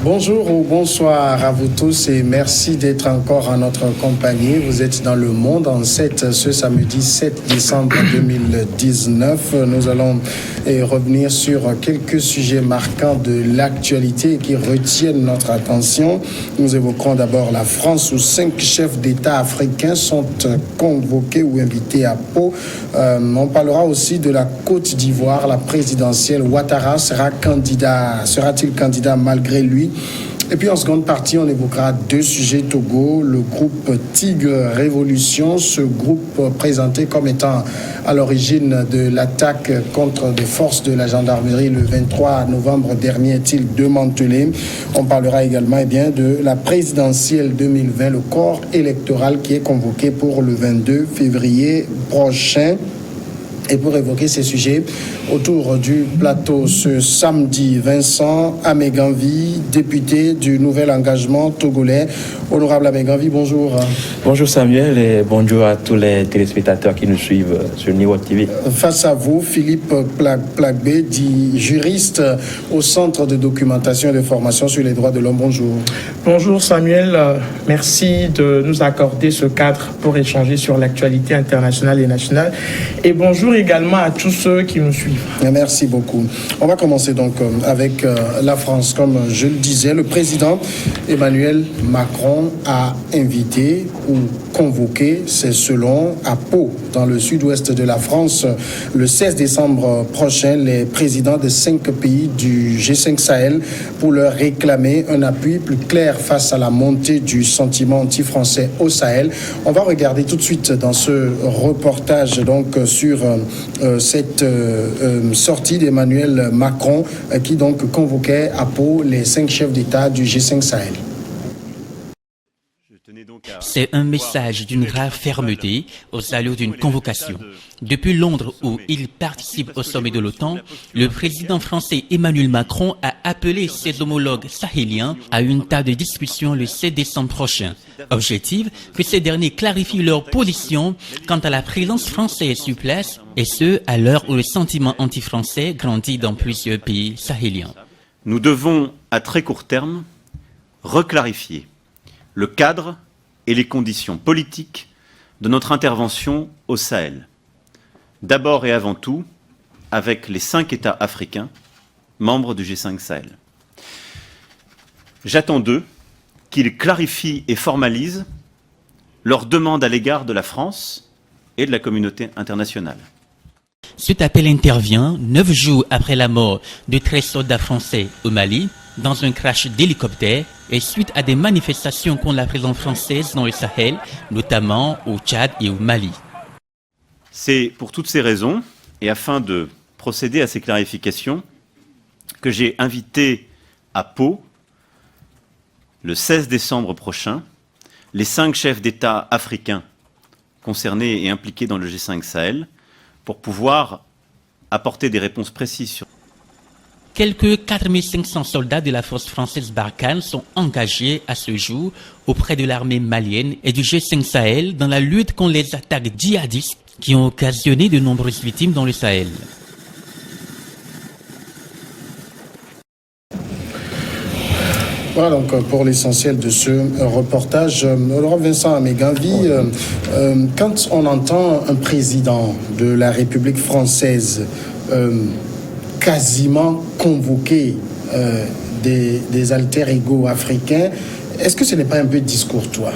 Bonjour ou bonsoir à vous tous et merci d'être encore en notre compagnie. Vous êtes dans Le Monde en 7 ce samedi 7 décembre 2019. Nous allons revenir sur quelques sujets marquants de l'actualité qui retiennent notre attention. Nous évoquerons d'abord la France où 5 chefs d'État africains sont convoqués ou invités à Pau. On parlera aussi de la Côte d'Ivoire. La présidentielle Ouattara sera-t-il candidat malgré lui? Et puis en seconde partie, on évoquera 2 sujets Togo. Le groupe Tigre Révolution, ce groupe présenté comme étant à l'origine de l'attaque contre des forces de la gendarmerie le 23 novembre dernier, est-il démantelé? On parlera également de la présidentielle 2020, le corps électoral qui est convoqué pour le 22 février prochain. Et pour évoquer ces sujets, autour du plateau ce samedi, Vincent Ameganvi, député du Nouvel Engagement togolais. Honorable Ameganvi, bonjour. Bonjour Samuel et bonjour à tous les téléspectateurs qui nous suivent sur Niveau TV. Face à vous, Philippe Plagbé, dit juriste au Centre de documentation et de formation sur les droits de l'homme. Bonjour. Bonjour Samuel, merci de nous accorder ce cadre pour échanger sur l'actualité internationale et nationale. Et bonjour également à tous ceux qui nous suivent. Merci beaucoup. On va commencer donc avec la France. Comme je le disais, le président Emmanuel Macron a invité ou convoqué, c'est selon, à Pau, dans le sud-ouest de la France, le 16 décembre prochain, les présidents de 5 pays du G5 Sahel pour leur réclamer un appui plus clair face à la montée du sentiment anti-français au Sahel. On va regarder tout de suite dans ce reportage donc sur cette sortie d'Emmanuel Macron qui donc convoquait à Pau les 5 chefs d'État du G5 Sahel. C'est un message d'une rare fermeté au salut d'une convocation. Depuis Londres, où il participe au sommet de l'OTAN, le président français Emmanuel Macron a appelé ses homologues sahéliens à une table de discussion le 7 décembre prochain. Objectif, que ces derniers clarifient leur position quant à la présence française sur place, et ce, à l'heure où le sentiment anti-français grandit dans plusieurs pays sahéliens. Nous devons, à très court terme, reclarifier le cadre et les conditions politiques de notre intervention au Sahel. D'abord et avant tout, avec les 5 États africains, membres du G5 Sahel. J'attends d'eux qu'ils clarifient et formalisent leur demande à l'égard de la France et de la communauté internationale. Cet appel intervient 9 jours après la mort de 13 soldats français au Mali, dans un crash d'hélicoptère et suite à des manifestations contre la présence française dans le Sahel, notamment au Tchad et au Mali. C'est pour toutes ces raisons, et afin de procéder à ces clarifications, que j'ai invité à Pau, le 16 décembre prochain, les 5 chefs d'État africains concernés et impliqués dans le G5 Sahel, pour pouvoir apporter des réponses précises sur... Quelques 4500 soldats de la force française Barkhane sont engagés à ce jour auprès de l'armée malienne et du G5 Sahel dans la lutte contre les attaques djihadistes qui ont occasionné de nombreuses victimes dans le Sahel. Voilà donc pour l'essentiel de ce reportage. Honorable Vincent Ameganvi, quand on entend un président de la République française quasiment convoquer des alter-ego africains, est-ce que ce n'est pas un peu discourtois?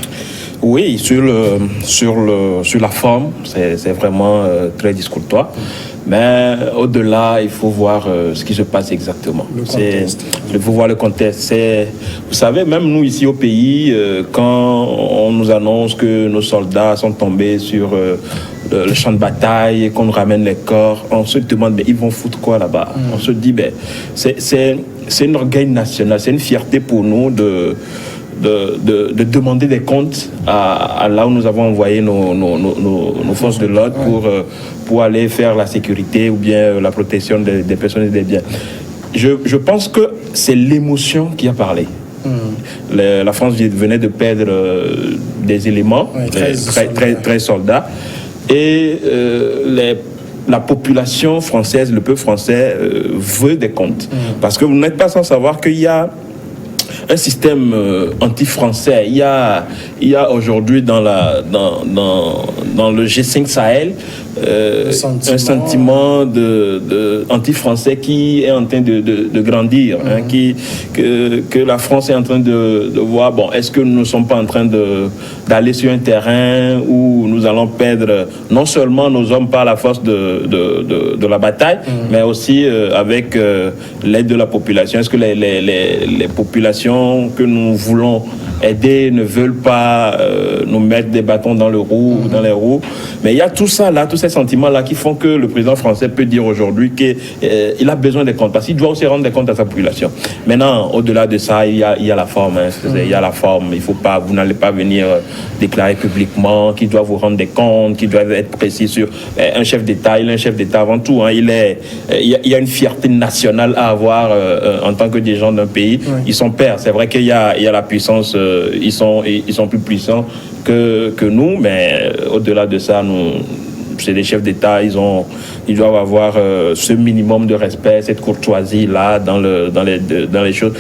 Oui, sur la forme, c'est vraiment très discourtois. Mais au-delà, il faut voir ce qui se passe exactement. Il faut voir le contexte. Vous savez, même nous ici au pays, quand on nous annonce que nos soldats sont tombés sur le champ de bataille et qu'on nous ramène les corps, on se demande, mais ils vont foutre quoi là-bas? On se dit, c'est une orgueil national, c'est une fierté pour nous de demander des comptes à là où nous avons envoyé nos forces de l'ordre pour aller faire la sécurité ou bien la protection des personnes et des biens. Je pense que c'est l'émotion qui a parlé. La France venait de perdre des éléments, 13 soldats, et la population française, le peuple français veut des comptes. Parce que vous n'êtes pas sans savoir qu'il y a un système anti-français. Il y a aujourd'hui dans le G5 Sahel un sentiment de anti-français qui est en train de grandir, hein, que la France est en train de voir, bon, est-ce que nous ne sommes pas en train d'aller sur un terrain où nous allons perdre non seulement nos hommes par la force de la bataille, mais aussi avec l'aide de la population. Est-ce que les populations que nous voulons aider ne veulent pas nous mettre des bâtons dans dans les roues? Mais il y a tout ça là, tous ces sentiments-là qui font que le président français peut dire aujourd'hui qu'il a besoin des comptes, parce qu'il doit aussi rendre des comptes à sa population. Maintenant, au-delà de ça, il y a la forme. Hein, il y a la forme. Il faut pas, vous n'allez pas venir déclarer publiquement qu'il doit vous rendre des comptes, qu'il doit être précis sur un chef d'État. Il est un chef d'État avant tout. Hein, il y a une fierté nationale à avoir en tant que dirigeant d'un pays. Oui. Ils sont pairs. C'est vrai qu'il y a la puissance. Ils sont plus puissants que nous, mais au-delà de ça, c'est des chefs d'État, ils doivent avoir ce minimum de respect, cette courtoisie-là dans les choses.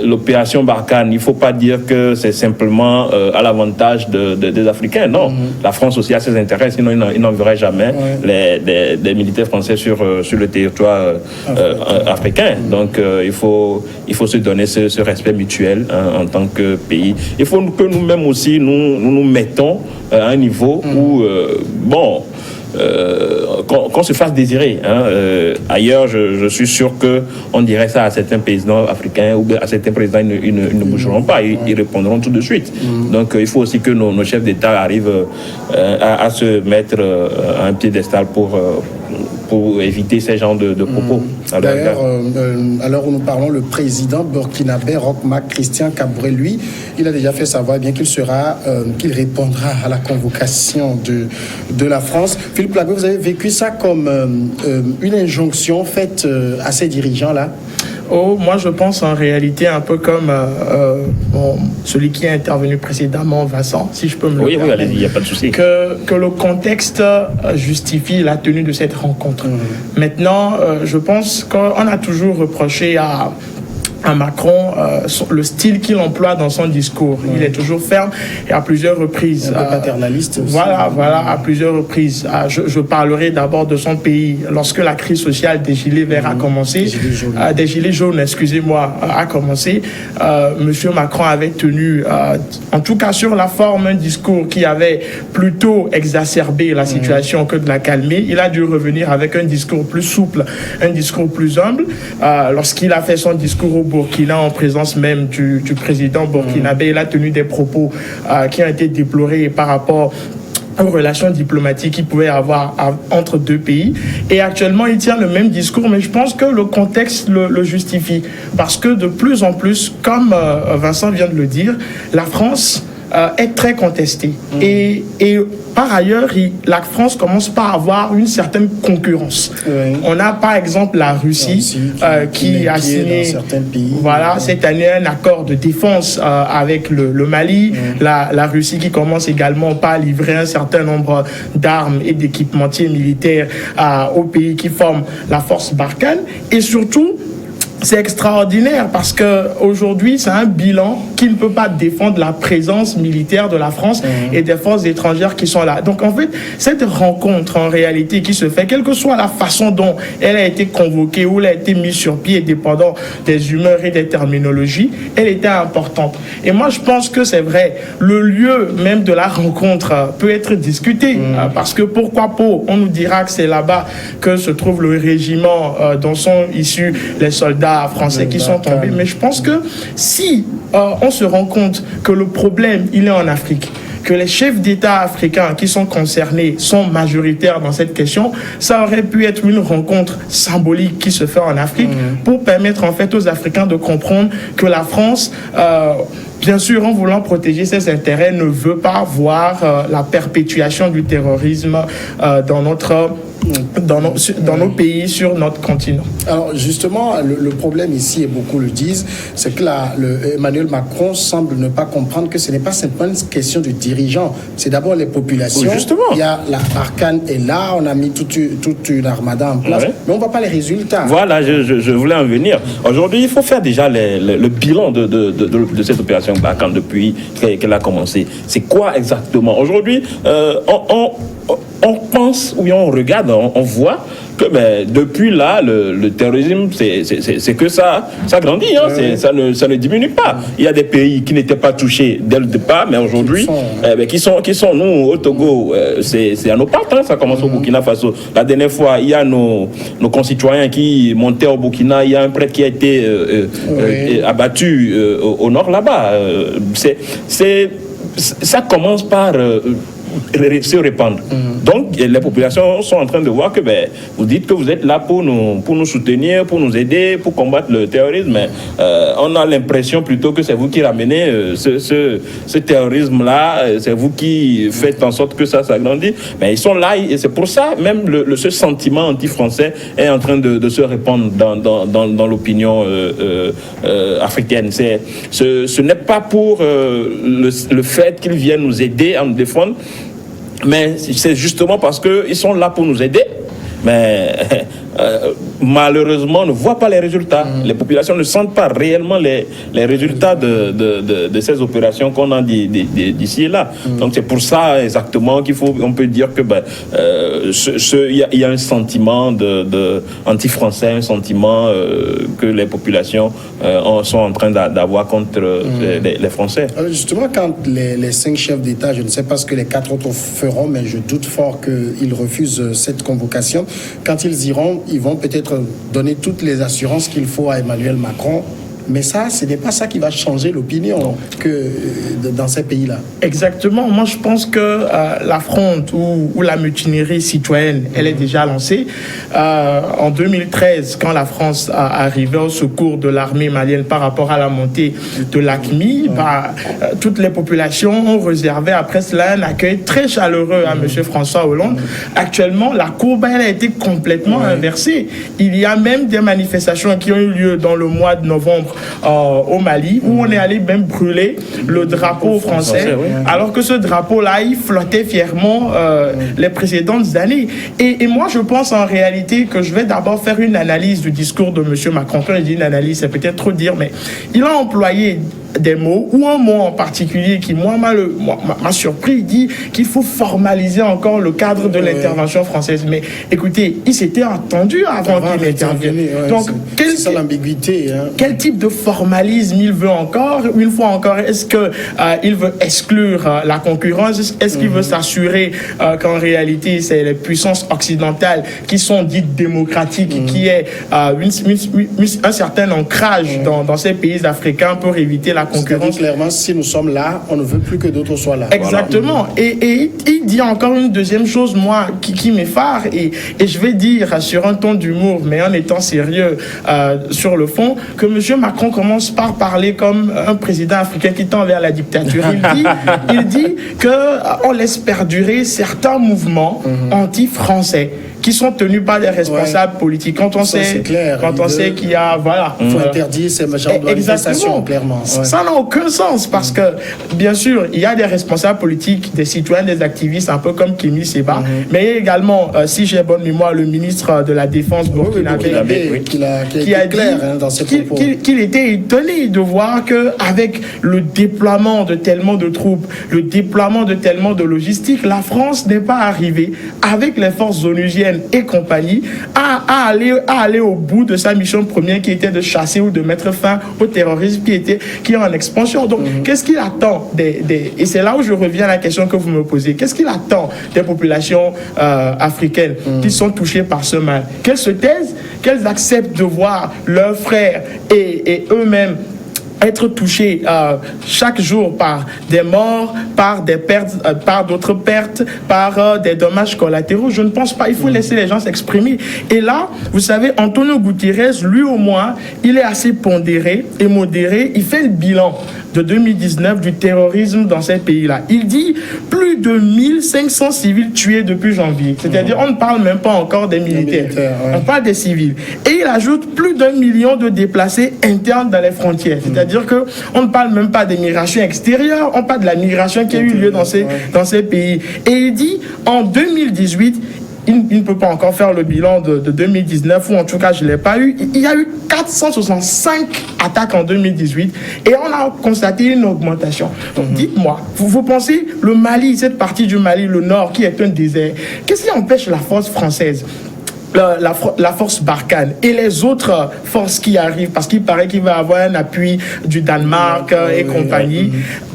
L'opération Barkhane, il ne faut pas dire que c'est simplement à l'avantage des Africains. Non, la France aussi a ses intérêts, sinon ils n'enverraient jamais des militaires français sur le territoire africain. Donc il faut se donner ce respect mutuel, hein, en tant que pays. Il faut que nous-mêmes aussi, nous mettons à un niveau où, qu'on se fasse désirer. Hein. Ailleurs, je suis sûr qu'on dirait ça à certains présidents africains ou à certains présidents, ils ne bougeront pas, ils répondront tout de suite. Donc il faut aussi que nos chefs d'État arrivent à se mettre à un piédestal pour éviter ces genres de propos. D'ailleurs, à l'heure où nous parlons, le président burkinabé Roch Marc Christian Kaboré, lui, il a déjà fait savoir bien qu'il répondra à la convocation de la France. Philippe Lagueux, vous avez vécu ça comme une injonction faite à ces dirigeants-là? Oh, moi je pense en réalité un peu comme celui qui est intervenu précédemment, Vincent, si je peux me le permettre. Oui, allez-y, il n'y a pas de souci. Que le contexte justifie la tenue de cette rencontre. Maintenant, je pense qu'on a toujours reproché à Macron le style qu'il emploie dans son discours. Il est toujours ferme et à plusieurs reprises. Un peu paternaliste aussi. Voilà, à plusieurs reprises. Je parlerai d'abord de son pays. Lorsque la crise sociale des gilets verts a commencé, des gilets jaunes, excusez-moi, a commencé, Monsieur Macron avait tenu, en tout cas sur la forme, un discours qui avait plutôt exacerbé la situation que de la calmer. Il a dû revenir avec un discours plus souple, un discours plus humble. Lorsqu'il a fait son discours au Burkina, en présence même du président burkinabé, il a tenu des propos qui ont été déplorés par rapport aux relations diplomatiques qu'il pouvait avoir entre deux pays. Et actuellement, il tient le même discours, mais je pense que le contexte le justifie. Parce que de plus en plus, comme Vincent vient de le dire, la France est très contestée. Et par ailleurs, la France commence par avoir une certaine concurrence. On a par exemple la Russie qui a signé cette année un accord de défense avec le Mali. La Russie qui commence également par livrer un certain nombre d'armes et d'équipementiers militaires aux pays qui forment la force Barkhane. Et surtout, c'est extraordinaire parce qu'aujourd'hui, c'est un bilan qui ne peut pas défendre la présence militaire de la France et des forces étrangères qui sont là. Donc en fait, cette rencontre en réalité qui se fait, quelle que soit la façon dont elle a été convoquée ou elle a été mise sur pied, dépendant des humeurs et des terminologies, elle était importante. Et moi, je pense que c'est vrai, le lieu même de la rencontre peut être discuté parce que pourquoi pas, on nous dira que c'est là-bas que se trouve le régiment dont sont issus les soldats français qui sont tombés. Mais je pense que si on se rend compte que le problème, il est en Afrique, que les chefs d'État africains qui sont concernés sont majoritaires dans cette question, ça aurait pu être une rencontre symbolique qui se fait en Afrique pour permettre en fait aux Africains de comprendre que la France, bien sûr, en voulant protéger ses intérêts, ne veut pas voir la perpétuation du terrorisme dans nos pays, sur notre continent. Alors justement, le problème ici, et beaucoup le disent, c'est que Emmanuel Macron semble ne pas comprendre que ce n'est pas simplement une question du dirigeant, c'est d'abord les populations. Oui, justement. Il y a la Barkhane est là, on a mis toute une armada en place, mais on ne voit pas les résultats. Voilà, je voulais en venir. Aujourd'hui, il faut faire déjà le bilan de cette opération Barkhane depuis qu'elle a commencé. C'est quoi exactement? Aujourd'hui, on pense, ou on regarde, on voit que depuis là, le terrorisme, c'est que ça grandit, hein, ça ne diminue pas. Il y a des pays qui n'étaient pas touchés dès le départ, mais aujourd'hui, qui sont nous, au Togo, c'est à nos portes, hein, ça commence au Burkina Faso. La dernière fois, il y a nos concitoyens qui montaient au Burkina, il y a un prêtre qui a été abattu au nord là-bas. Ça commence par se répandre. Donc, les populations sont en train de voir que vous dites que vous êtes là pour nous soutenir, pour nous aider, pour combattre le terrorisme, mais on a l'impression plutôt que c'est vous qui ramenez ce terrorisme-là, c'est vous qui faites en sorte que ça s'agrandit. Mais ils sont là, et c'est pour ça, même ce sentiment anti-français est en train de se répandre dans l'opinion africaine. Ce n'est pas pour le fait qu'ils viennent nous aider à nous défendre, mais c'est justement parce qu'ils sont là pour nous aider. Mais malheureusement, on ne voit pas les résultats. Les populations ne sentent pas réellement les résultats de ces opérations qu'on a d'ici et là. Donc c'est pour ça exactement on peut dire que il y a un sentiment anti-français, un sentiment que les populations sont en train d'avoir contre les Français. Alors justement, quand les 5 chefs d'État, je ne sais pas ce que les 4 autres feront, mais je doute fort qu'ils refusent cette convocation. Quand ils iront, ils vont peut-être donner toutes les assurances qu'il faut à Emmanuel Macron. Mais ça, ce n'est pas ça qui va changer l'opinion dans ces pays-là. Exactement. Moi, je pense que la fronde ou la mutinerie citoyenne, elle est déjà lancée. En 2013, quand la France arrivait au secours de l'armée malienne par rapport à la montée de l'AQMI, toutes les populations ont réservé après cela un accueil très chaleureux à M. François Hollande. Actuellement, la courbe elle a été complètement inversée. Il y a même des manifestations qui ont eu lieu dans le mois de novembre au Mali, où on est allé même brûler le drapeau français, alors que ce drapeau-là, il flottait fièrement les précédentes années. Et moi, je pense en réalité que je vais d'abord faire une analyse du discours de M. Macron. Quand je dis une analyse, c'est peut-être trop dire, mais il a employé des mots, ou un mot en particulier qui, moi, m'a surpris. Il dit qu'il faut formaliser encore le cadre de l'intervention française. Mais écoutez, il s'était entendu avant qu'il intervienne. Donc, c'est ça l'ambiguïté. Hein. Quel type de formalisme il veut encore? Une fois encore, est-ce qu'il veut exclure la concurrence? Est-ce qu'il veut s'assurer qu'en réalité, c'est les puissances occidentales qui sont dites démocratiques, qui aient un certain ancrage dans ces pays africains pour éviter la concurrence? Clairement, si nous sommes là, on ne veut plus que d'autres soient là. Exactement. Voilà. Et il dit encore une deuxième chose, moi, qui m'effare, et je vais dire sur un ton d'humour, mais en étant sérieux sur le fond, que M. Macron commence par parler comme un président africain qui tend vers la dictature. Il dit qu'on laisse perdurer certains mouvements anti-français qui sont tenus par des responsables politiques. Quand on sait qu'il y a... Voilà. Il faut interdire ces genres de manifestations, clairement. Ça n'a aucun sens parce que, bien sûr, il y a des responsables politiques, des citoyens, des activistes, un peu comme Kémy Séba, mais il y a également, si j'ai bonne mémoire, le ministre de la Défense burkinabé qui a dit qu'il était étonné de voir qu'avec le déploiement de tellement de troupes, le déploiement de tellement de logistique, la France n'est pas arrivée avec les forces onusiennes et compagnie à aller au bout de sa mission première qui était de chasser ou de mettre fin au terrorisme qui est en expansion. Donc, qu'est-ce qu'il attend et c'est là où je reviens à la question que vous me posez. Qu'est-ce qu'il attend des populations africaines qui sont touchées par ce mal? Qu'elles se taisent, qu'elles acceptent de voir leurs frères et eux-mêmes être touchés chaque jour par des morts, par des pertes, par d'autres pertes, par des dommages collatéraux. Je ne pense pas. Il faut laisser les gens s'exprimer. Et là, vous savez, Antonio Guterres, lui au moins, il est assez pondéré et modéré. Il fait le bilan de 2019 du terrorisme dans ces pays-là. Il dit plus de 1500 civils tués depuis janvier. C'est-à-dire, on ne parle même pas encore des militaires. On parle des civils. Et il ajoute plus d'1 million de déplacés internes dans les frontières. C'est-à-dire qu'on ne parle même pas des migrations extérieures, on parle de la migration qui a eu lieu dans ces pays. Et il dit, en 2018, il ne peut pas encore faire le bilan de 2019, ou en tout cas, je ne l'ai pas eu. Il y a eu 465 attaques en 2018 et on a constaté une augmentation. Donc, dites-moi, vous pensez, le Mali, cette partie du Mali, le nord, qui est un désert, qu'est-ce qui empêche la force française, la force Barkhane et les autres forces qui arrivent, parce qu'il paraît qu'il va y avoir un appui du Danemark et compagnie.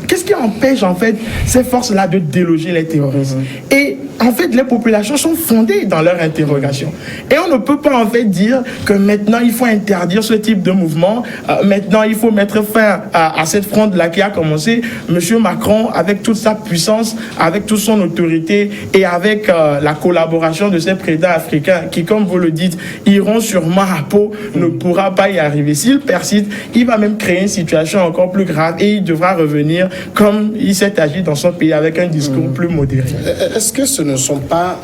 Qu'est-ce qui empêche en fait ces forces-là de déloger les terroristes? Et en fait, les populations sont fondées dans leur interrogation. Et on ne peut pas en fait dire que maintenant il faut interdire ce type de mouvement. Maintenant, il faut mettre fin à cette fronde-là qui a commencé. Monsieur Macron, avec toute sa puissance, avec toute son autorité et avec la collaboration de ces présidents africains qui, comme vous le dites, iront sûrement à Pau, ne pourra pas y arriver. S'il persiste, il va même créer une situation encore plus grave et il devra revenir comme il s'est agi dans son pays avec un discours plus modéré. Est-ce que ce ne sont pas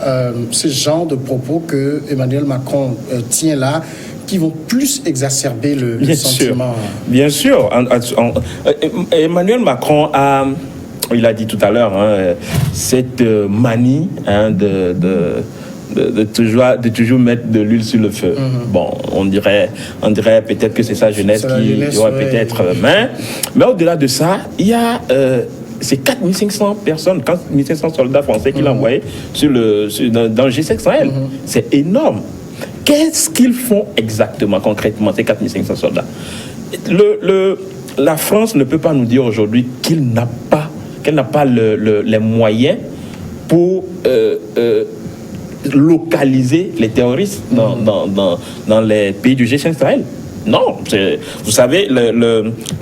ce genre de propos que Emmanuel Macron tient là qui vont plus exacerber le sentiment? Bien sûr. Emmanuel Macron il a dit tout à l'heure, cette manie de toujours mettre de l'huile sur le feu. Bon, on dirait peut-être que c'est sa jeunesse qui aurait peut-être... Mais au-delà de ça, il y a... c'est 4500 personnes, 4500 soldats français qu'il a envoyés dans le G5 Sahel. C'est énorme. Qu'est-ce qu'ils font exactement, concrètement, ces 4500 soldats? La France ne peut pas nous dire aujourd'hui qu'elle n'a pas les moyens pour localiser les terroristes dans les pays du G5 Sahel. Non, vous savez,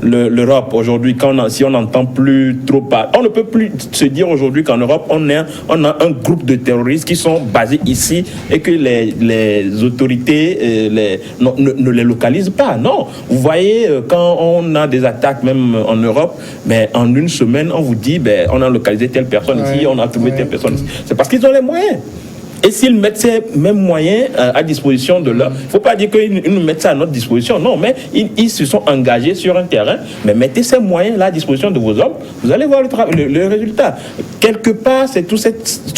l'Europe aujourd'hui, si on n'entend plus trop parler, on ne peut plus se dire aujourd'hui qu'en Europe, on a un groupe de terroristes qui sont basés ici et que les autorités ne les localisent pas. Non, vous voyez, quand on a des attaques même en Europe, mais en une semaine, on vous dit, on a localisé telle personne ici, on a trouvé telle personne ici. C'est parce qu'ils ont les moyens. Et s'ils mettent ces mêmes moyens à disposition de leur... Il ne faut pas dire qu'ils nous mettent ça à notre disposition. Non, mais ils se sont engagés sur un terrain. Mais mettez ces moyens-là à disposition de vos hommes. Vous allez voir le résultat. Quelque part, c'est toutes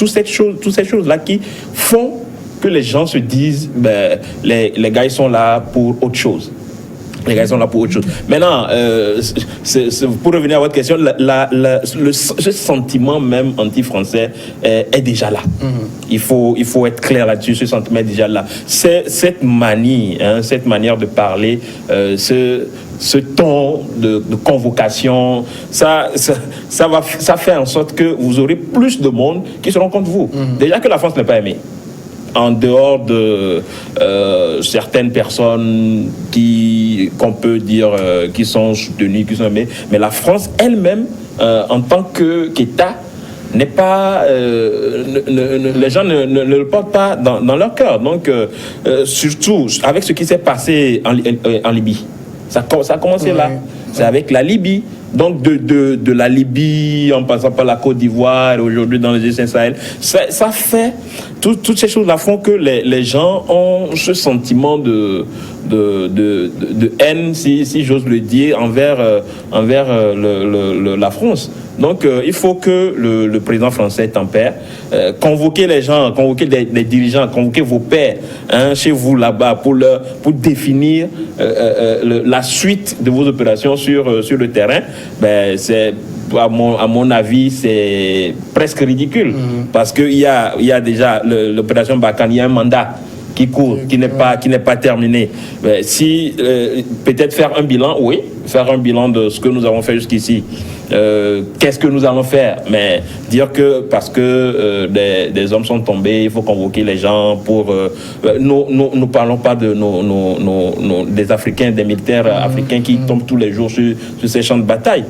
ces choses-là qui font que les gens se disent les gars, ils sont là pour autre chose. Les gars sont là pour autre chose. Maintenant, pour revenir à votre question, ce sentiment même anti-français est déjà là. Il faut être clair là-dessus, ce sentiment est déjà là. Cette manie, cette manière de parler, ce ton de convocation, ça fait en sorte que vous aurez plus de monde qui seront contre vous. Déjà que la France n'est pas aimée. En dehors de certaines personnes qu'on peut dire qui sont soutenues, qui sont aimées, mais la France elle-même, en tant qu'État, n'est pas... les gens ne le portent pas dans leur cœur. Donc, surtout avec ce qui s'est passé en Libye. Ça a commencé là. C'est avec la Libye. Donc, de la Libye, en passant par la Côte d'Ivoire, et aujourd'hui dans le G5 Sahel, ça fait... Toutes ces choses-là font que les gens ont ce sentiment de haine, si j'ose le dire, envers la France. Donc, il faut que le président français tempère, convoquer les gens, convoquer les dirigeants, convoquer vos pairs chez vous là-bas pour définir la suite de vos opérations sur le terrain. C'est... À mon avis, c'est presque ridicule. Parce qu'il y a déjà l'opération Barkhane, il y a un mandat qui court, qui n'est pas terminé. Si peut-être faire un bilan, oui, faire un bilan de ce que nous avons fait jusqu'ici. Qu'est-ce que nous allons faire? Mais dire que parce que des hommes sont tombés, il faut convoquer les gens pour... nous parlons pas de des Africains, des militaires africains qui tombent tous les jours sur ces champs de bataille.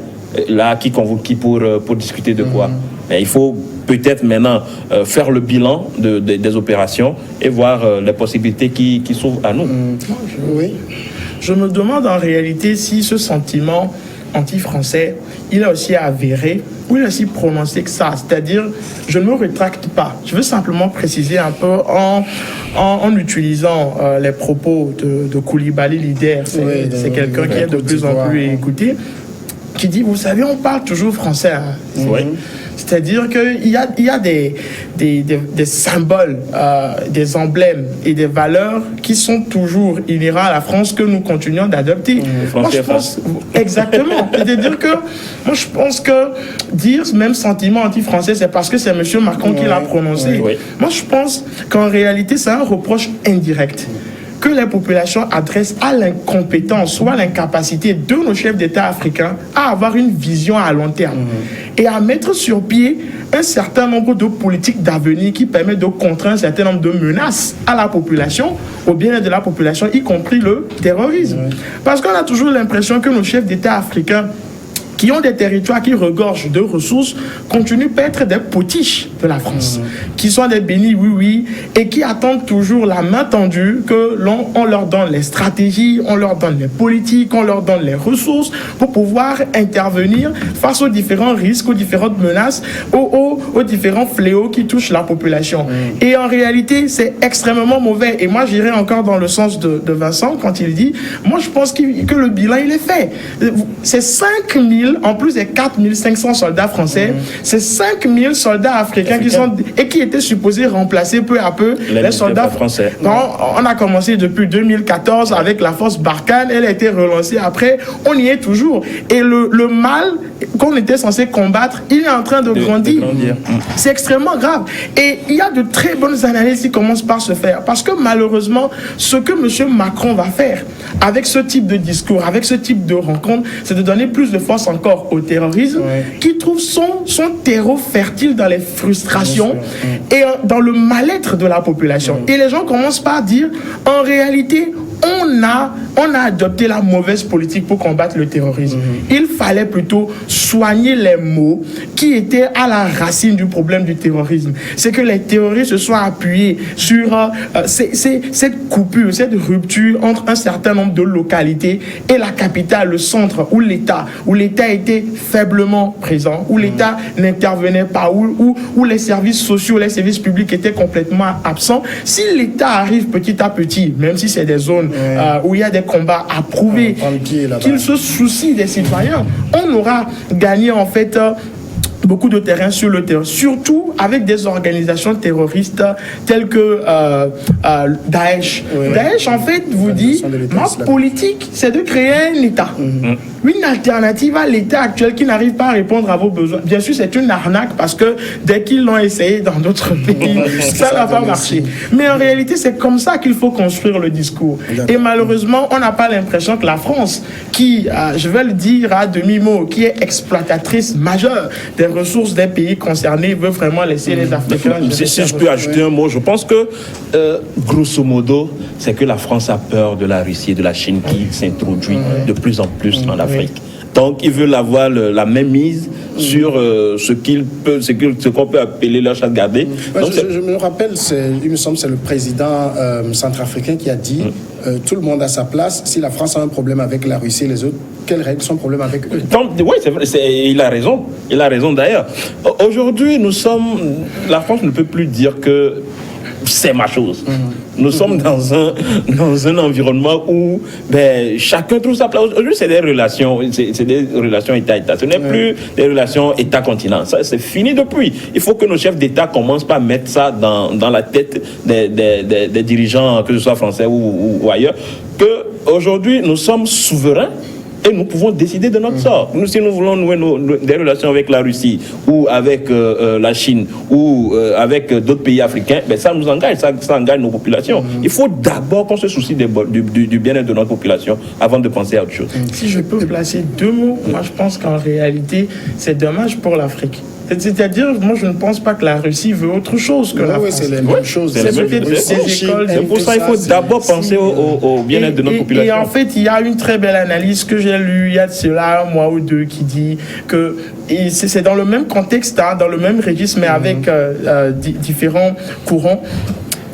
Là, qui convoque qui pour discuter de quoi? Mais il faut peut-être maintenant faire le bilan des opérations et voir les possibilités qui s'ouvrent à nous. Oui. Je me demande en réalité si ce sentiment anti-français, il est aussi avéré ou il est aussi prononcé que ça. C'est-à-dire, je ne me rétracte pas. Je veux simplement préciser un peu en utilisant les propos de Koulibaly, leader. C'est quelqu'un qui est de plus en plus écouté, qui dit, vous savez, on parle toujours français. Hein. Oui. C'est-à-dire qu'il y a des symboles, des emblèmes et des valeurs qui sont toujours inhérents à la France que nous continuons d'adopter. Moi, je pense, exactement. C'est-à-dire que moi, je pense que dire ce même sentiment anti-français, c'est parce que c'est M. Macron qui l'a prononcé. Oui. Moi, je pense qu'en réalité, c'est un reproche indirect que les populations adressent à l'incompétence ou à l'incapacité de nos chefs d'État africains à avoir une vision à long terme et à mettre sur pied un certain nombre de politiques d'avenir qui permettent de contrer un certain nombre de menaces à la population, au bien-être de la population, y compris le terrorisme. Parce qu'on a toujours l'impression que nos chefs d'État africains qui ont des territoires qui regorgent de ressources, continuent à être des potiches de la France, qui sont des bénis oui-oui, et qui attendent toujours la main tendue que on leur donne les stratégies, on leur donne les politiques, on leur donne les ressources pour pouvoir intervenir face aux différents risques, aux différentes menaces, aux différents fléaux qui touchent la population. Et en réalité, c'est extrêmement mauvais. Et moi, j'irai encore dans le sens de Vincent quand il dit, moi, je pense que le bilan, il est fait. C'est 5000 en plus des 4500 soldats français, c'est 5000 soldats africains qui étaient supposés remplacer peu à peu les soldats français. On a commencé depuis 2014 avec la force Barkhane, elle a été relancée après, on y est toujours. Et le mal qu'on était censé combattre, il est en train de grandir. C'est extrêmement grave. Et il y a de très bonnes analyses qui commencent par se faire. Parce que malheureusement, ce que M. Macron va faire avec ce type de discours, avec ce type de rencontre, c'est de donner plus de force encore au terrorisme, qui trouve son terreau fertile dans les frustrations et dans le mal-être de la population. Et les gens commencent par dire, en réalité, on a adopté la mauvaise politique pour combattre le terrorisme. Il fallait plutôt soigner les maux qui étaient à la racine du problème du terrorisme. C'est que les terroristes se sont appuyés sur cette coupure, cette rupture entre un certain nombre de localités et la capitale, le centre, où l'État était faiblement présent, où l'État n'intervenait pas, où les services sociaux, les services publics étaient complètement absents. Si l'État arrive petit à petit, même si c'est des zones où il y a des combats à prouver, qu'il se soucie des citoyens, on aura gagné en fait beaucoup de terrain sur le terrain, surtout avec des organisations terroristes telles que Daesh. Daesh, en fait, vous dit, ma politique, c'est de créer un État. Une alternative à l'État actuel qui n'arrive pas à répondre à vos besoins. Bien sûr, c'est une arnaque parce que dès qu'ils l'ont essayé dans d'autres pays, ça n'a pas marché. Mais en réalité, c'est comme ça qu'il faut construire le discours. Et malheureusement, on n'a pas l'impression que la France, qui, je vais le dire à demi-mot, qui est exploitatrice majeure des ressources des pays concernés, veut vraiment laisser les Africains... Si je peux ajouter un mot, je pense que, grosso modo, c'est que la France a peur de la Russie et de la Chine qui s'introduit de plus en plus en Afrique. Donc, ils veulent avoir la même mise sur ce qu'on peut appeler leur chat gardé. Je me rappelle, il me semble, c'est le président centrafricain qui a dit tout le monde a sa place. Si la France a un problème avec la Russie et les autres, quelles règles sont problème avec eux? Oui, c'est vrai, il a raison. Il a raison d'ailleurs. Aujourd'hui, la France ne peut plus dire que c'est ma chose. Nous sommes dans un environnement où chacun trouve sa place. Aujourd'hui, c'est des relations État-État. Ce n'est plus des relations État-continent. Ça, c'est fini depuis. Il faut que nos chefs d'État commencent par mettre ça dans la tête des dirigeants, que ce soit français ou ailleurs, qu'aujourd'hui, nous sommes souverains et nous pouvons décider de notre sort. Nous, si nous voulons nouer des relations avec la Russie ou avec la Chine ou avec d'autres pays africains, ben ça nous engage, ça engage nos populations. Il faut d'abord qu'on se soucie du bien-être de notre population avant de penser à autre chose. Si je peux placer 2 mots, moi je pense qu'en réalité, c'est dommage pour l'Afrique. C'est-à-dire, moi, je ne pense pas que la Russie veut autre chose que la France. Oui, c'est la même chose. C'est pour ça qu'il faut d'abord penser au bien-être de notre population. Et en fait, il y a une très belle analyse que j'ai lue il y a de cela un mois ou deux qui dit que c'est dans le même contexte, hein, dans le même registre, mais avec différents courants.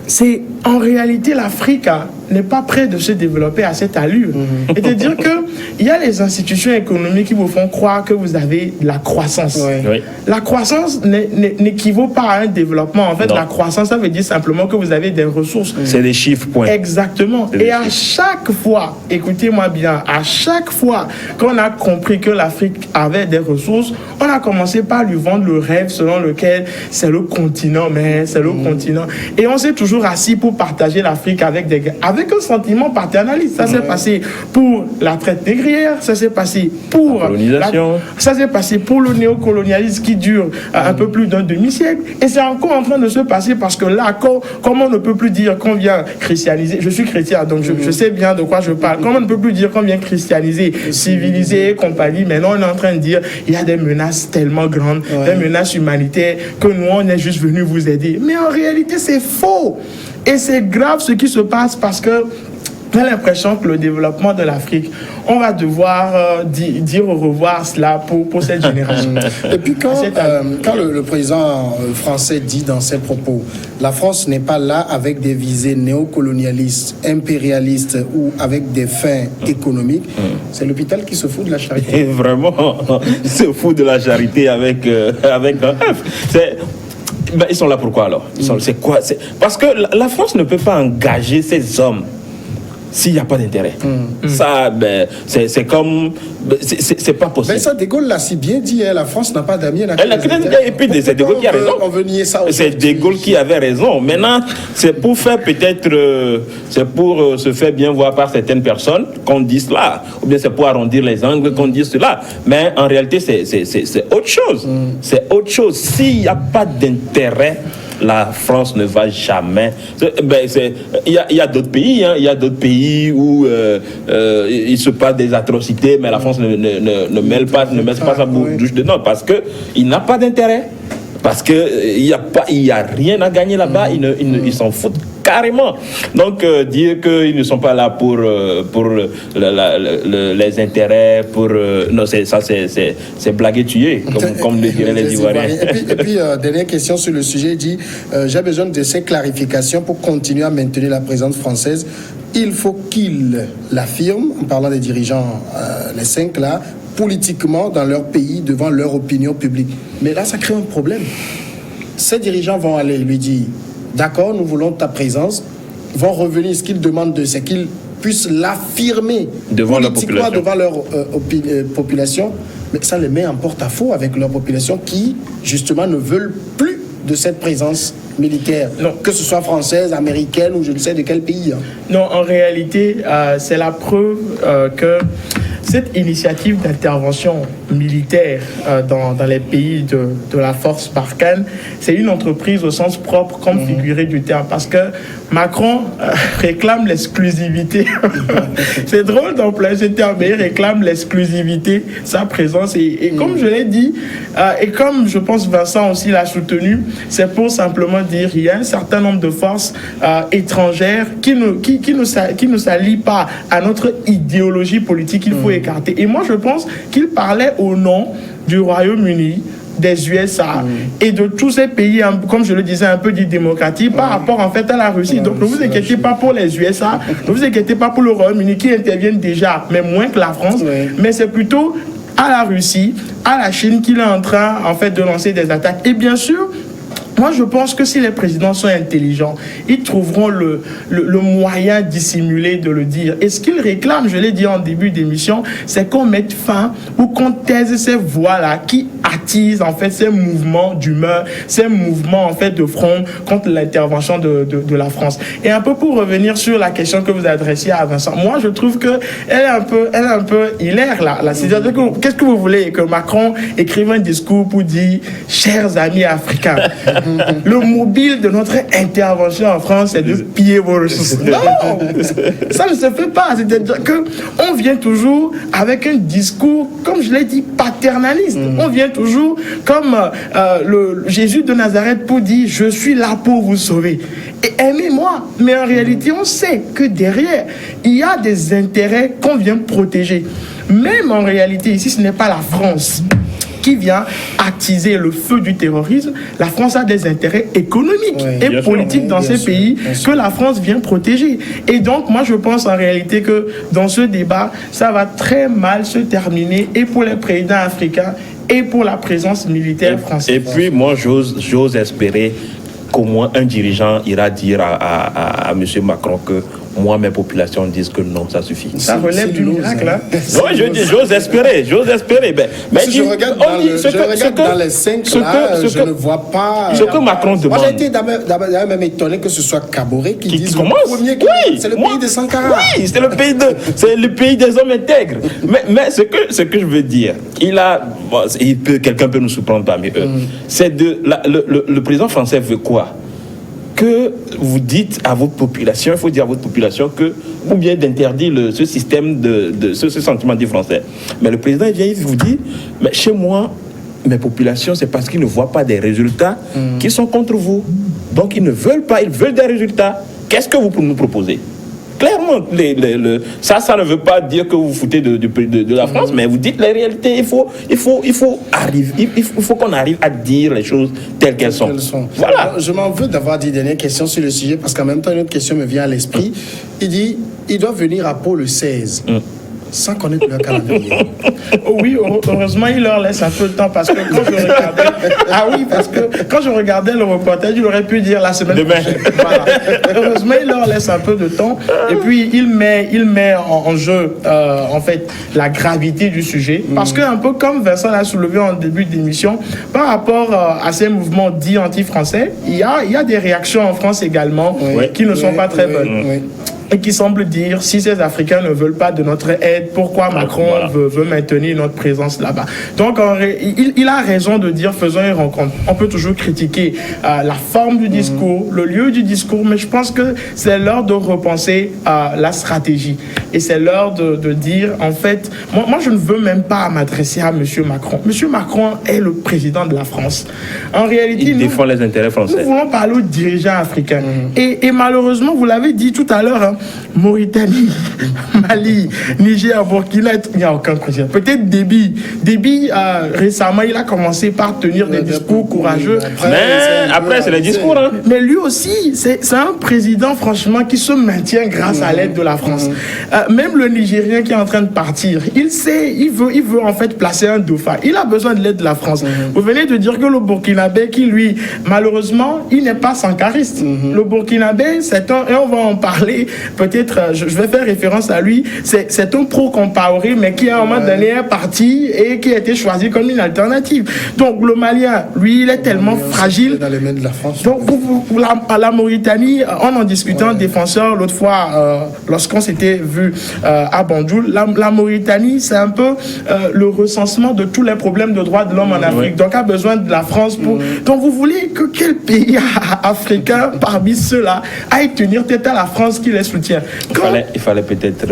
C'est en réalité l'Afrique n'est pas prête de se développer à cette allure. C'est-à-dire qu'il y a les institutions économiques qui vous font croire que vous avez de la croissance. Oui. La croissance n'équivaut pas à un développement. En fait, la croissance, ça veut dire simplement que vous avez des ressources. C'est des chiffres, point. Exactement. Et à chaque fois, écoutez-moi bien, à chaque fois qu'on a compris que l'Afrique avait des ressources, on a commencé par lui vendre le rêve selon lequel c'est le continent, mais c'est le continent. Et on s'est toujours assis pour partager l'Afrique avec un sentiment paternaliste. Ça s'est passé pour la traite négrière, ça s'est passé pour la colonisation, ça s'est passé pour le néocolonialisme qui dure un peu plus d'un demi-siècle, et c'est encore en train de se passer parce que là, comme on ne peut plus dire qu'on vient christianiser, je suis chrétien, donc je sais bien de quoi je parle, comme on ne peut plus dire qu'on vient christianiser, civiliser et compagnie, maintenant on est en train de dire il y a des menaces tellement grandes, des menaces humanitaires, que nous on est juste venus vous aider. Mais en réalité c'est faux. Et c'est grave ce qui se passe parce que j'ai l'impression que le développement de l'Afrique, on va devoir dire au revoir cela pour cette génération. Et puis quand le président français dit dans ses propos, la France n'est pas là avec des visées néocolonialistes, impérialistes ou avec des fins économiques, c'est l'hôpital qui se fout de la charité. Et vraiment, il se fout de la charité avec un F. Ben, ils sont là pourquoi alors? C'est quoi? Parce que la France ne peut pas engager ses hommes s'il n'y a pas d'intérêt. Ça, ben, c'est comme... C'est pas possible. Mais ça, De Gaulle l'a si bien dit, hein, la France n'a pas d'amis. Et puis, c'est De Gaulle qui a raison. C'est De Gaulle qui avait raison. Maintenant, c'est pour faire peut-être... c'est pour se faire bien voir par certaines personnes qu'on dit cela. Ou bien c'est pour arrondir les angles qu'on dit cela. Mais en réalité, c'est autre chose. C'est autre chose. S'il n'y a pas d'intérêt, la France ne va jamais... Il y a d'autres pays, hein. Il y a d'autres pays où il se passe des atrocités, mais la France ne met pas sa bouche dedans parce qu'il n'a pas d'intérêt. Parce qu'il n'y a rien à gagner là-bas, ils s'en foutent carrément. Donc, dire qu'ils ne sont pas là pour les intérêts, non, c'est blaguer tuer, comme le diraient les Ivoiriens. Et puis dernière question sur le sujet, il dit j'ai besoin de ces clarifications pour continuer à maintenir la présence française. Il faut qu'ils l'affirment, en parlant des dirigeants, les 5 là, politiquement dans leur pays, devant leur opinion publique. Mais là, ça crée un problème. Ces dirigeants vont aller lui dire d'accord, nous voulons ta présence, vont revenir. Ce qu'ils demandent, c'est qu'ils puissent l'affirmer devant leur population. Devant leur population. Mais ça les met en porte-à-faux avec leur population qui, justement, ne veulent plus de cette présence militaire, non. Que ce soit française, américaine ou je ne sais de quel pays. Hein. Non, en réalité, c'est la preuve que cette initiative d'intervention militaire dans les pays de la force Barkhane, c'est une entreprise au sens propre comme figuré du terme, parce que Macron réclame l'exclusivité. C'est drôle d'employer ce terme, mais il réclame l'exclusivité, sa présence. Et comme je l'ai dit, et comme je pense Vincent aussi l'a soutenu, c'est pour simplement dire qu'il y a un certain nombre de forces étrangères qui ne s'allient pas à notre idéologie politique qu'il faut écarter. Et moi, je pense qu'il parlait au nom du Royaume-Uni, des USA et de tous ces pays, comme je le disais, un peu dit démocratiques par rapport en fait à la Russie. Donc ne vous inquiétez pas pour les USA, ne vous inquiétez pas pour le Royaume-Uni qui interviennent déjà, mais moins que la France. Mais c'est plutôt à la Russie, à la Chine qu'il est en train en fait de lancer des attaques. Et bien sûr, Moi, je pense que si les présidents sont intelligents, ils trouveront le moyen dissimulé de le dire. Et ce qu'ils réclament, je l'ai dit en début d'émission, c'est qu'on mette fin ou qu'on taise ces voix-là qui attisent en fait ces mouvements d'humeur, ces mouvements en fait de front contre l'intervention de la France. Et un peu pour revenir sur la question que vous adressiez à Vincent, moi je trouve que elle est un peu hilaire là. C'est-à-dire que qu'est-ce que vous voulez que Macron écrive un discours pour dire chers amis africains. Le mobile de notre intervention en France, c'est de piller vos ressources. Non, ça ne se fait pas. C'est-à-dire qu'on vient toujours avec un discours, comme je l'ai dit, paternaliste. On vient toujours comme le Jésus de Nazareth pour dire « Je suis là pour vous sauver ». Et aimez-moi. Mais en réalité, on sait que derrière, il y a des intérêts qu'on vient protéger. Même en réalité, ici, ce n'est pas la France qui vient attiser le feu du terrorisme. La France a des intérêts économiques et politiques dans ces pays que la France vient protéger. Et donc, moi, je pense en réalité que dans ce débat, ça va très mal se terminer et pour les présidents africains et pour la présence militaire française. Et puis, moi, j'ose espérer qu'au moins un dirigeant ira dire à M. Macron que moi, mes populations disent que non, ça suffit. Ça relève du miracle, hein? Non, je dis, j'ose espérer. Mais si je regarde dans les 5 là, je ne vois pas. Ce que Macron demande. Moi, j'ai été d'ailleurs même étonné que ce soit Kaboré qui dise commence. Le premier c'est le pays des Sankara. Oui, c'est le pays des hommes intègres. Mais ce que je veux dire, quelqu'un peut nous surprendre parmi eux. C'est le président français veut quoi? Que vous dites à votre population, il faut dire à votre population que, ou bien d'interdire ce système ce sentiment dit français. Mais le président vient, il vous dit, mais chez moi, mes populations, c'est parce qu'ils ne voient pas des résultats qui sont contre vous. Donc ils ne veulent pas, ils veulent des résultats. Qu'est-ce que vous nous proposez? Clairement, ça ne veut pas dire que vous vous foutez de la France, mais vous dites la réalité. Il faut qu'on arrive à dire les choses telles qu'elles sont. Voilà. Alors, je m'en veux d'avoir dit dernière question sur le sujet, parce qu'en même temps, une autre question me vient à l'esprit. Il dit, il doit venir à Pau le 16. Sans connaître leur calendrier. Oui, heureusement, il leur laisse un peu de temps parce que quand je regardais le reportage, il aurait pu dire la semaine prochaine. Voilà. Heureusement, il leur laisse un peu de temps et puis il met en jeu en fait la gravité du sujet parce que un peu comme Vincent l'a soulevé en début d'émission, par rapport à ces mouvements dits anti-français, il y a des réactions en France également qui ne sont pas très bonnes. Et qui semble dire, si ces Africains ne veulent pas de notre aide, pourquoi Macron veut maintenir notre présence là-bas. Donc, il a raison de dire, faisons une rencontre. On peut toujours critiquer la forme du discours, le lieu du discours, mais je pense que c'est l'heure de repenser la stratégie. Et c'est l'heure de dire, en fait, moi je ne veux même pas m'adresser à M. Macron. M. Macron est le président de la France. En réalité, il défend les intérêts français. Nous voulons parler aux dirigeants africains. Et malheureusement, vous l'avez dit tout à l'heure, hein, Mauritanie, Mali, Niger, Burkina, il n'y a aucun président. Peut-être Déby, récemment, il a commencé par tenir des discours courageux. Mais après, c'est les discours. Hein. Mais lui aussi, c'est un président, franchement, qui se maintient grâce à l'aide de la France. Même le Nigérien qui est en train de partir, il sait, il veut en fait placer un dauphin. Il a besoin de l'aide de la France. Vous venez de dire que le Burkinabé, qui lui, malheureusement, il n'est pas sankariste. Le Burkinabé, et on va en parler, peut-être, je vais faire référence à lui, c'est un pro-Compaoré, mais qui à un moment donné est parti et qui a été choisi comme une alternative. Donc le Malien, lui, il est tellement fragile. Dans les mains de la France. Donc pour la Mauritanie, en discutant défenseur l'autre fois, lorsqu'on s'était vu à Banjul, la Mauritanie, c'est un peu le recensement de tous les problèmes de droits de l'homme en Afrique. Donc a besoin de la France pour... Donc vous voulez que quel pays africain parmi ceux-là aille tenir tête à la France qui les soutient? Il fallait peut-être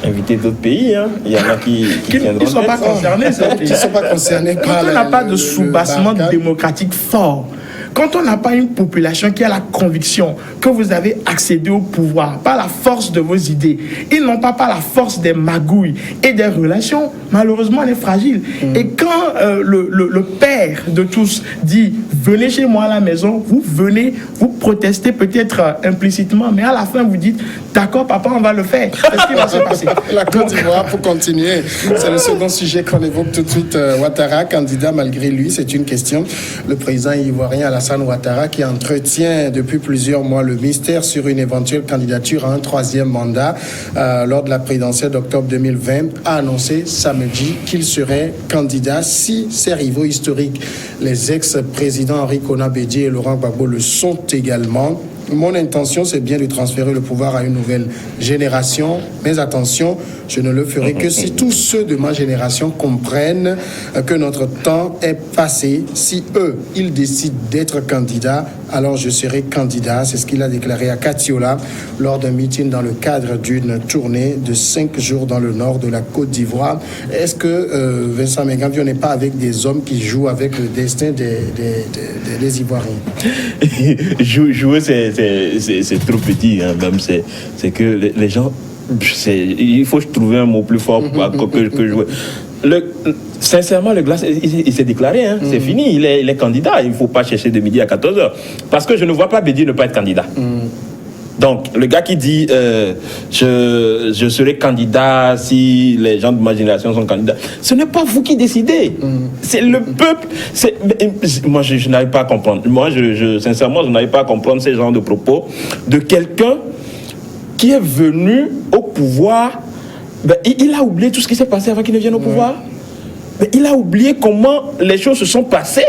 inviter d'autres pays. Hein. Il y en a qui ne sont pas concernés. Qui ne sont pas concernés par on n'a pas de soubassement démocratique fort. Quand on n'a pas une population qui a la conviction que vous avez accédé au pouvoir par la force de vos idées, ils n'ont pas par la force des magouilles et des relations, malheureusement, elle est fragile. Et quand le père de tous dit « venez chez moi à la maison », vous venez, vous protestez peut-être implicitement, mais à la fin, vous dites « d'accord, papa, on va le faire ». Qu'est-ce qui va se passer? La Côte d'Ivoire, pour continuer, c'est le second sujet qu'on évoque tout de suite. Ouattara, candidat malgré lui, c'est une question. Le président ivoirien Alassane Alassane Ouattara, qui entretient depuis plusieurs mois le mystère sur une éventuelle candidature à un 3e mandat lors de la présidentielle d'octobre 2020, a annoncé samedi qu'il serait candidat si ses rivaux historiques, les ex-présidents Henri Konan Bédié et Laurent Gbagbo, le sont également. Mon intention, c'est bien de transférer le pouvoir à une nouvelle génération. Mais attention, je ne le ferai que si tous ceux de ma génération comprennent que notre temps est passé. Si eux, ils décident d'être candidats, alors je serai candidat. C'est ce qu'il a déclaré à Katiola lors d'un meeting dans le cadre d'une tournée de 5 jours dans le nord de la Côte d'Ivoire. Est-ce que Vincent Mengambi, on n'est pas avec des hommes qui jouent avec le destin des Ivoiriens? Jouer, c'est trop petit, hein, même. C'est que les gens... il faut trouver un mot plus fort que jouer. Sincèrement, le Glace, il s'est déclaré, hein, c'est fini, il est candidat. Il ne faut pas chercher de midi à 14h. Parce que je ne vois pas Bédié ne pas être candidat. Donc, le gars qui dit je serai candidat si les gens de ma génération sont candidats, ce n'est pas vous qui décidez. C'est le peuple. Moi, je n'arrive pas à comprendre. Moi, sincèrement, je n'arrive pas à comprendre ces genres de propos de quelqu'un qui est venu au pouvoir. Il a oublié tout ce qui s'est passé avant qu'il ne vienne au pouvoir. Mais il a oublié comment les choses se sont passées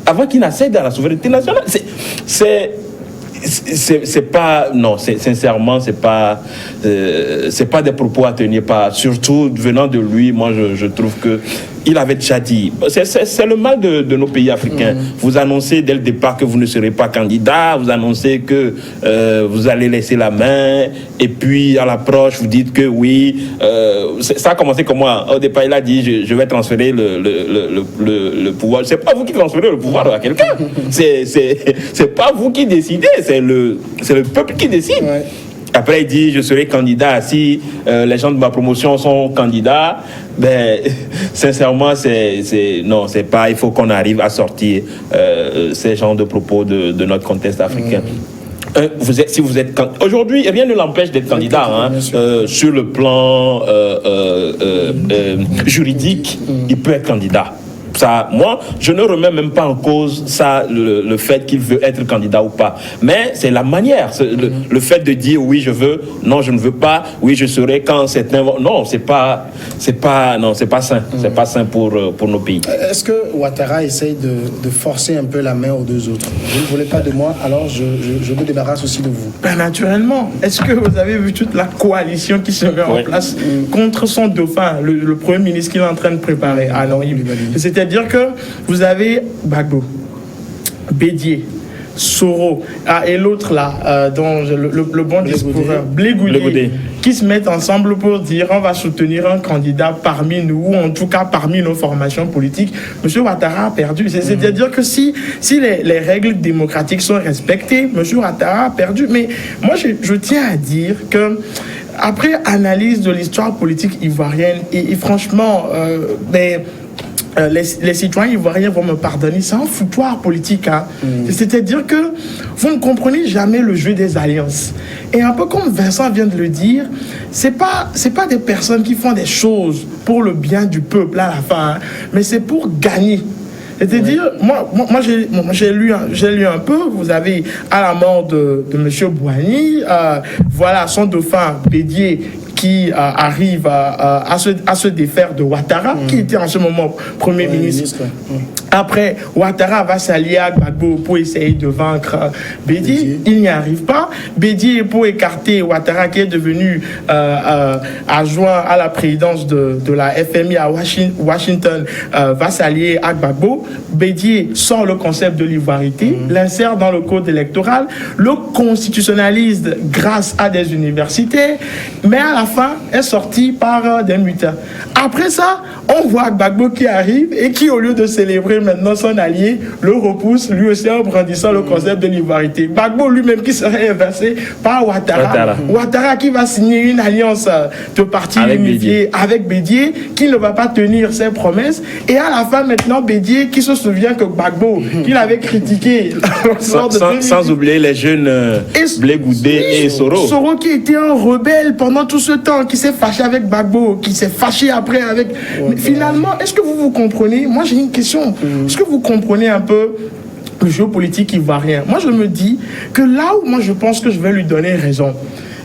avant qu'il n'accède à la souveraineté nationale. C'est pas, non, sincèrement, c'est pas des propos à tenir pas. Surtout venant de lui, moi je trouve que il avait déjà dit. C'est le mal de nos pays africains. Vous annoncez dès le départ que vous ne serez pas candidat, vous annoncez que vous allez laisser la main, et puis à l'approche, vous dites que oui. Ça a commencé comme moi. Au départ, il a dit je vais transférer le pouvoir. C'est pas vous qui transférez le pouvoir à quelqu'un. C'est pas vous qui décidez, c'est le peuple qui décide. Ouais. Après, il dit je serai candidat si les gens de ma promotion sont candidats. Ben, sincèrement, non, c'est pas. Il faut qu'on arrive à sortir ces genres de propos de notre contexte africain. Si vous êtes aujourd'hui, rien ne l'empêche d'être candidat, hein, sur le plan juridique, il peut être candidat. Ça, moi, je ne remets même pas en cause ça, le fait qu'il veut être candidat ou pas. Mais c'est la manière, le fait de dire oui, je veux, non, je ne veux pas, oui, je serai quand c'est non, c'est pas sain. C'est pas sain pour nos pays. Est-ce que Ouattara essaye de forcer un peu la main aux deux autres? Vous ne voulez pas de moi, alors je me débarrasse aussi de vous. Ben, naturellement. Est-ce que vous avez vu toute la coalition qui se met en place contre son dauphin, le Premier ministre qu'il est en train de préparer? Ah non, c'est-à-dire que vous avez Gbagbo, Bédié, Soro, et l'autre là, dont le bon discoureur, Blé Goudé, qui se mettent ensemble pour dire on va soutenir un candidat parmi nous, ou en tout cas parmi nos formations politiques. M. Ouattara a perdu. C'est-à-dire que si les règles démocratiques sont respectées, M. Ouattara a perdu. Mais moi, je tiens à dire que après analyse de l'histoire politique ivoirienne, et franchement, les citoyens ivoiriens vont me pardonner, c'est un foutoir politique. Hein. C'est-à-dire que vous ne comprenez jamais le jeu des alliances. Et un peu comme Vincent vient de le dire, c'est pas des personnes qui font des choses pour le bien du peuple à la fin, hein, mais c'est pour gagner. C'est-à-dire, moi j'ai lu un peu, vous avez à la mort de M. Bouani, voilà son dauphin Bédié qui arrive à se défaire de Ouattara, qui était en ce moment Premier ministre. Après, Ouattara va s'allier à Gbagbo pour essayer de vaincre Bédié. Il n'y arrive pas. Bédié, pour écarter Ouattara, qui est devenu adjoint à la présidence de la FMI à Washington, va s'allier à Gbagbo. Bédié sort le concept de l'ivoirité, l'insère dans le code électoral, le constitutionnalise grâce à des universités, mais à la fin est sorti par des mutins. Après ça, on voit Gbagbo qui arrive et qui, au lieu de célébrer maintenant son allié, le repousse lui aussi en brandissant le concept de l'ivoirité. Gbagbo lui-même qui serait inversé par Ouattara. Ouattara qui va signer une alliance de partis unifiés avec Bédié, qui ne va pas tenir ses promesses. Et à la fin maintenant, Bédié qui se souvient que Gbagbo, qu'il avait critiqué sans oublier les jeunes Blé Goudé et Soro. Soro qui était un rebelle pendant tout ce temps, qui s'est fâché avec Gbagbo, qui s'est fâché après avec... Mais finalement, est-ce que vous comprenez? Moi j'ai une question. Est-ce que vous comprenez un peu le géopolitique ivoirien. Moi, je me dis que là où moi je pense que je vais lui donner raison,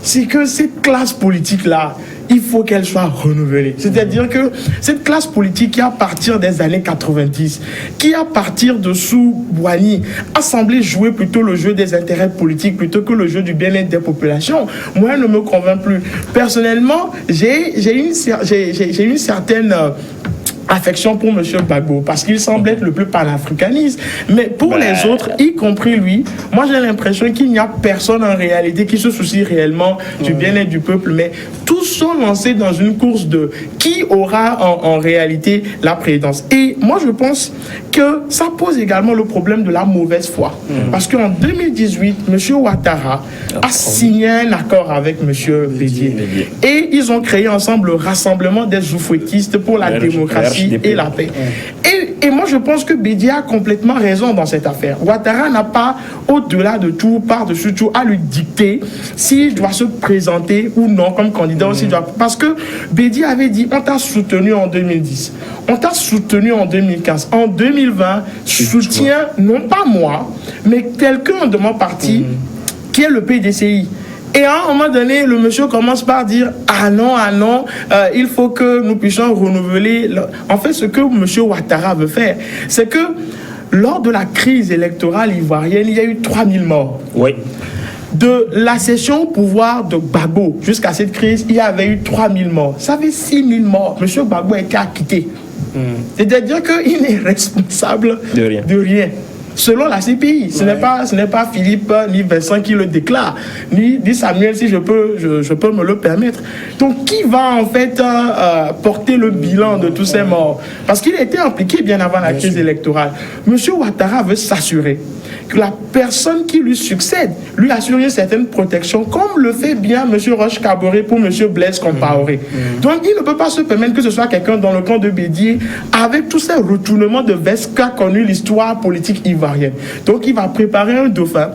c'est que cette classe politique-là, il faut qu'elle soit renouvelée. C'est-à-dire que cette classe politique qui, à partir des années 90, qui, à partir de sous Boigny, a semblé jouer plutôt le jeu des intérêts politiques plutôt que le jeu du bien-être des populations, moi, elle ne me convainc plus. Personnellement, j'ai une certaine affection pour M. Gbagbo, parce qu'il semble être le plus panafricaniste. Mais pour les autres, y compris lui, moi j'ai l'impression qu'il n'y a personne en réalité qui se soucie réellement du bien-être du peuple, mais tous sont lancés dans une course de qui aura en réalité la présidence. Et moi je pense que ça pose également le problème de la mauvaise foi. Parce qu'en 2018, M. Ouattara a signé un accord avec M. Bédié. Et ils ont créé ensemble le Rassemblement des oufouettistes pour la démocratie et la paix. Et moi, je pense que Bédié a complètement raison dans cette affaire. Ouattara n'a pas, au-delà de tout, par-dessus tout, à lui dicter s'il doit se présenter ou non comme candidat. Parce que Bédié avait dit, on t'a soutenu en 2010, on t'a soutenu en 2015, en 2020, soutien, non pas moi, mais quelqu'un de mon parti qui est le PDCI. Et à un moment donné, le monsieur commence par dire « Ah non, il faut que nous puissions renouveler... » En fait, ce que monsieur Ouattara veut faire, c'est que lors de la crise électorale ivoirienne, il y a eu 3000 morts. Oui. De la cession au pouvoir de Gbagbo jusqu'à cette crise, il y avait eu 3000 morts. Ça fait 6000 morts. Monsieur Gbagbo a été acquitté. C'est-à-dire qu'il est responsable de rien. Selon la CPI, ce n'est pas Philippe ni Vincent qui le déclare, ni Samuel si je peux me le permettre. Donc qui va en fait porter le bilan de tous ces morts? Parce qu'il était impliqué bien avant la crise électorale. Monsieur Ouattara veut s'assurer que la personne qui lui succède lui assure une certaine protection, comme le fait bien M. Roch-Kaboré pour M. Blaise Compaoré. Donc il ne peut pas se permettre que ce soit quelqu'un dans le camp de Bédié avec tous ces retournements de veste qu'a connu l'histoire politique ivoirienne. Donc il va préparer un dauphin,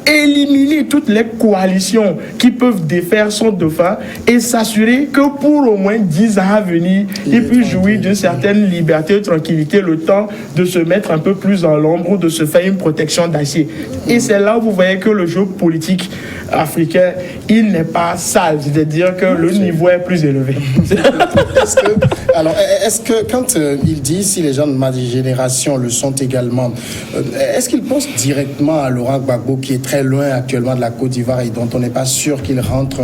éliminer toutes les coalitions qui peuvent défaire son dauphin et s'assurer que pour au moins 10 ans à venir, il puisse jouir d'une certaine liberté et tranquillité, le temps de se mettre un peu plus en l'ombre ou de se faire une protection d'acier. Et c'est là où vous voyez que le jeu politique africain, il n'est pas sale, c'est-à-dire que le niveau est plus élevé. Est-ce que quand il dit si les gens de ma génération le sont également, est-ce qu'il pense directement à Laurent Gbagbo qui est très loin actuellement de la Côte d'Ivoire et dont on n'est pas sûr qu'il rentre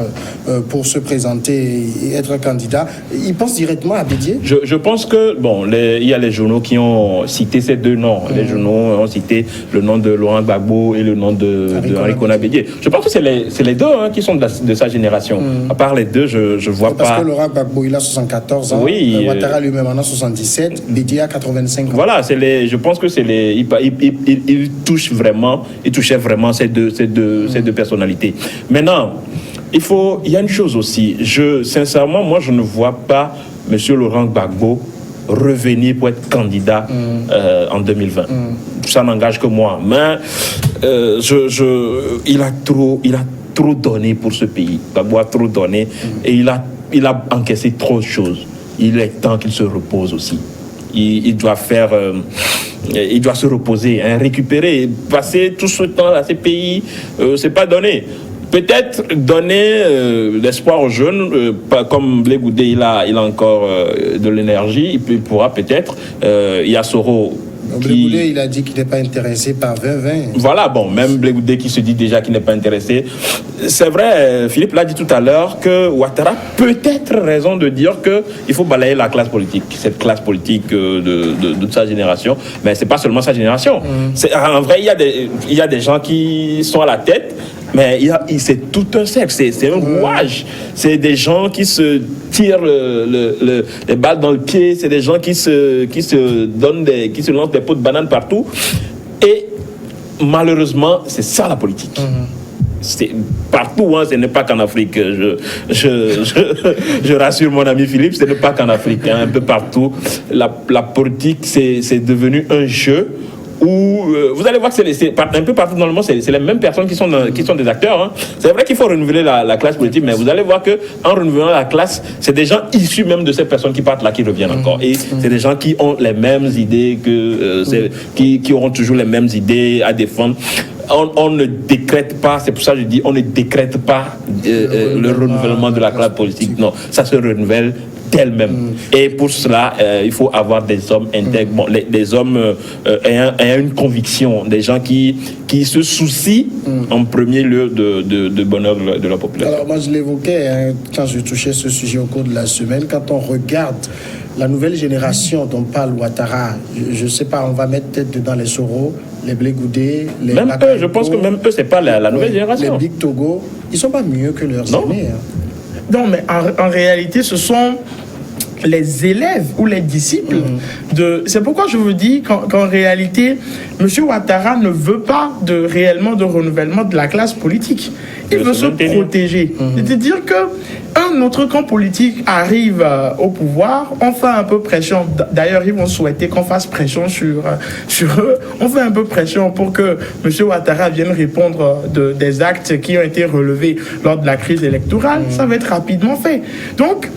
pour se présenter et être candidat? Il pense directement à Bédié? Je pense que, il y a les journaux qui ont cité ces deux noms. Les journaux ont cité le nom de Laurent Gbagbo et le nom de Henri Konan Bédié. Je pense que c'est les deux qui sont de sa génération. À part les deux, je vois pas. Parce que Laurent Gbagbo, il a 74 ans. Oui. Ouattara lui-même en a 77. Bédié a 85 ans. Voilà, je pense que il touchait vraiment ces deux personnalités. Maintenant, il y a une chose aussi. Sincèrement, moi, je ne vois pas M. Laurent Gbagbo revenir pour être candidat en 2020. Ça n'engage que moi. Mais il a trop donné pour ce pays. Gbagbo a trop donné et il a encaissé trop de choses. Il est temps qu'il se repose aussi. Il doit se reposer, récupérer, passer tout ce temps à ces pays, c'est pas donné. Peut-être donner l'espoir aux jeunes, comme Blé Goudé, il a encore de l'énergie, il pourra peut-être. Il y a Soro. Blé Goudé, il a dit qu'il n'est pas intéressé par 2020. Voilà, même Blé Goudé qui se dit déjà qu'il n'est pas intéressé. C'est vrai, Philippe l'a dit tout à l'heure, que Ouattara a peut-être raison de dire qu'il faut balayer la classe politique, cette classe politique de sa génération. Mais ce n'est pas seulement sa génération. En vrai, il y a des gens qui sont à la tête, mais c'est tout un cercle, c'est un rouage. C'est des gens qui se tirent les balles dans le pied, c'est des gens qui se lancent des pots de banane partout. Et malheureusement, c'est ça la politique. C'est partout, ce n'est pas qu'en Afrique. Je rassure mon ami Philippe, ce n'est pas qu'en Afrique. Un peu partout, la politique, c'est devenu un jeu où vous allez voir que un peu partout dans le monde, c'est les mêmes personnes qui sont des acteurs. Hein. C'est vrai qu'il faut renouveler la classe politique, mais vous allez voir qu'en renouvelant la classe, c'est des gens issus même de ces personnes qui partent là, qui reviennent encore. Et c'est des gens qui ont les mêmes idées, qui auront toujours les mêmes idées à défendre. On ne décrète pas, c'est pour ça que je dis, on ne décrète pas le renouvellement de la classe politique. Non, ça se renouvelle d'elle-même. Et pour cela, il faut avoir des hommes intègres, des hommes ayant une conviction, des gens qui se soucient en premier lieu de bonheur de la population. Alors moi je l'évoquais quand je touchais ce sujet au cours de la semaine, quand on regarde la nouvelle génération dont parle Ouattara, je ne sais pas, on va mettre peut-être dedans les Soro, les Blé Goudé, les même eux, je pense que même eux, c'est pas la nouvelle génération. Les Big Togo, ils sont pas mieux que leurs aînés. Non, mais en réalité, ce sont les élèves ou les disciples de... C'est pourquoi je vous dis qu'en réalité, M. Ouattara ne veut pas réellement de renouvellement de la classe politique. Il veut se protéger. C'est-à-dire qu'un autre camp politique arrive au pouvoir, on fait un peu pression. D'ailleurs, ils vont souhaiter qu'on fasse pression sur eux. On fait un peu pression pour que M. Ouattara vienne répondre des actes qui ont été relevés lors de la crise électorale. Ça va être rapidement fait. Donc,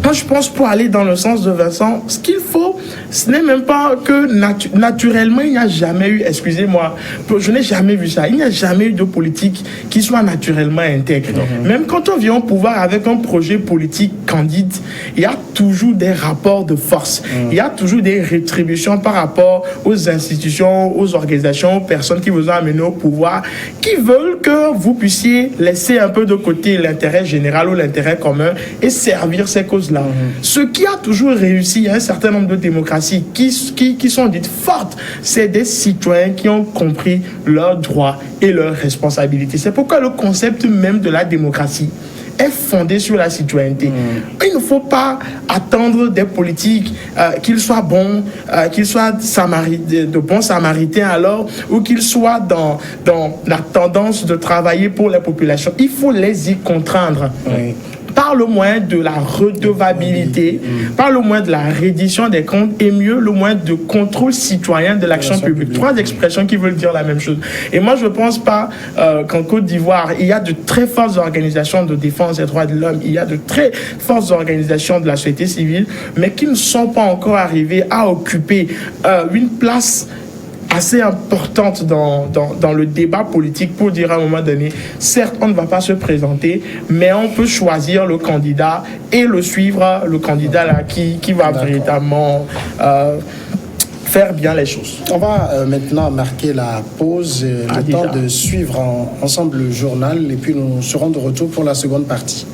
moi, je pense, pour aller dans le sens de Vincent, ce qu'il faut, ce n'est même pas que naturellement, il n'y a jamais eu, excusez-moi, je n'ai jamais vu ça, il n'y a jamais eu de politique qui soit naturellement intègre. Même quand on vient au pouvoir avec un projet politique candide, il y a toujours des rapports de force, il y a toujours des rétributions par rapport aux institutions, aux organisations, aux personnes qui vous ont amené au pouvoir, qui veulent que vous puissiez laisser un peu de côté l'intérêt général ou l'intérêt commun et servir ces causes-là. Ce qui a toujours réussi à un certain nombre de démocraties qui sont dites fortes, c'est des citoyens qui ont compris leurs droits et leurs responsabilités. C'est pourquoi le concept même de la démocratie est fondé sur la citoyenneté. Il ne faut pas attendre des politiques qu'ils soient bons, qu'ils soient de bons samaritains alors, ou qu'ils soient dans la tendance de travailler pour la population. Il faut les y contraindre. Par le moyen de la redevabilité, par le moyen de la reddition des comptes et mieux le moyen de contrôle citoyen de l'action publique. Trois expressions qui veulent dire la même chose. Et moi, je ne pense pas qu'en Côte d'Ivoire, il y a de très fortes organisations de défense des droits de l'homme, il y a de très fortes organisations de la société civile, mais qui ne sont pas encore arrivées à occuper une place assez importante dans le débat politique pour dire à un moment donné, certes, on ne va pas se présenter, mais on peut choisir le candidat et le suivre, le candidat là qui va véritablement faire bien les choses. On va maintenant marquer la pause, le temps de suivre ensemble le journal et puis nous serons de retour pour la seconde partie.